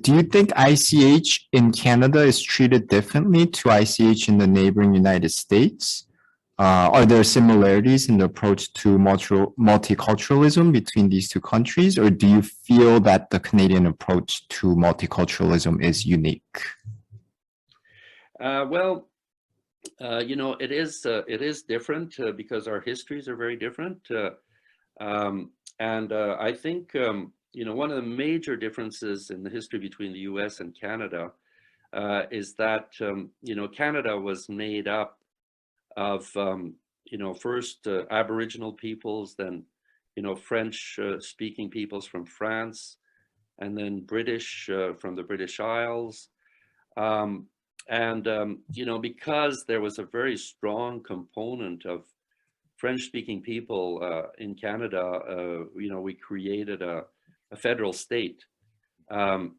Do you think ICH in Canada is treated differently to ICH in the neighboring United States? Are there similarities in the approach to multiculturalism between these two countries, or do you feel that the Canadian approach to multiculturalism is unique? Well, it is different because our histories are very different. I think, one of the major differences in the history between the US and Canada is that, Canada was made up of, first Aboriginal peoples, then, French speaking peoples from France, and then British from the British Isles. Because there was a very strong component of French-speaking people in Canada, we created a federal state, and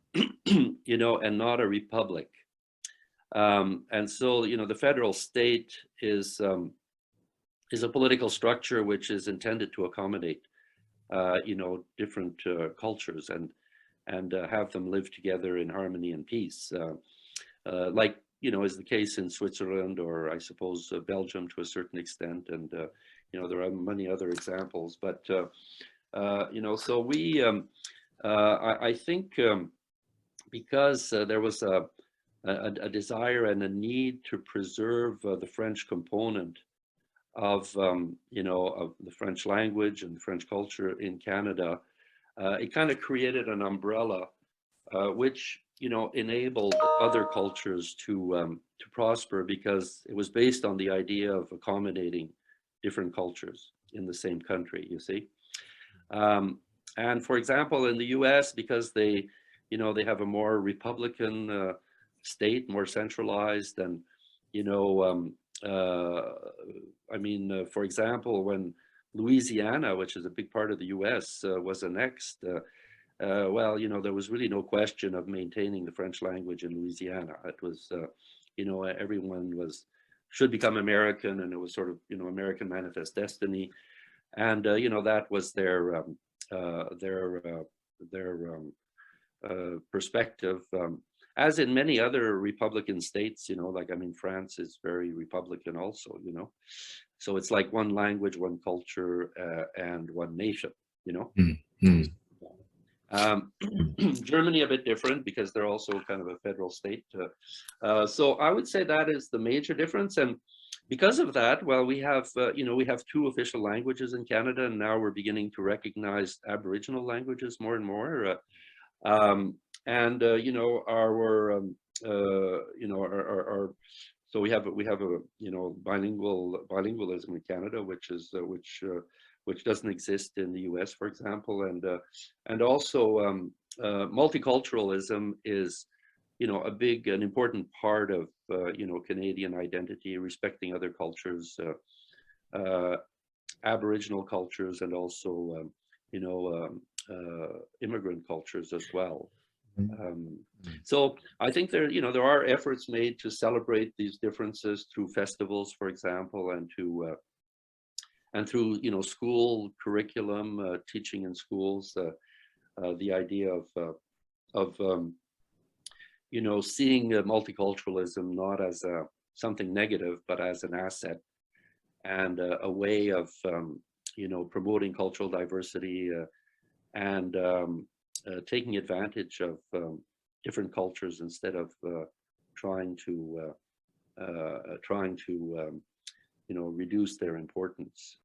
not a republic. The federal state is a political structure which is intended to accommodate, different cultures and have them live together in harmony and peace. Like, is the case in Switzerland, or I suppose Belgium to a certain extent. And, there are many other examples, but, so we, I think because there was a desire and a need to preserve the French component of, of the French language and the French culture in Canada, it kind of created an umbrella which enabled other cultures to prosper, because it was based on the idea of accommodating different cultures in the same country, you see. And for example, in the US, because they have a more Republican state, more centralized, and for example, when Louisiana, which is a big part of the US, was annexed, well, there was really no question of maintaining the French language in Louisiana. It was, everyone should become American, and it was sort of, American manifest destiny. And, that was their perspective, as in many other Republican states, France is very Republican also, So it's like one language, one culture, and one nation, Mm-hmm. Germany a bit different, because they're also kind of a federal state. So I would say that is the major difference. And because of that, well, we have two official languages in Canada, and now we're beginning to recognize Aboriginal languages more and more. So we have a bilingualism in Canada, which doesn't exist in the US, for example, and also multiculturalism is an important part of Canadian identity, respecting other cultures, Aboriginal cultures, and also immigrant cultures as well. So I think there are efforts made to celebrate these differences through festivals, for example, and through school curriculum, teaching in schools, the idea of seeing multiculturalism not as something negative, but as an asset and a way of promoting cultural diversity and taking advantage of different cultures instead of trying to reduce their importance.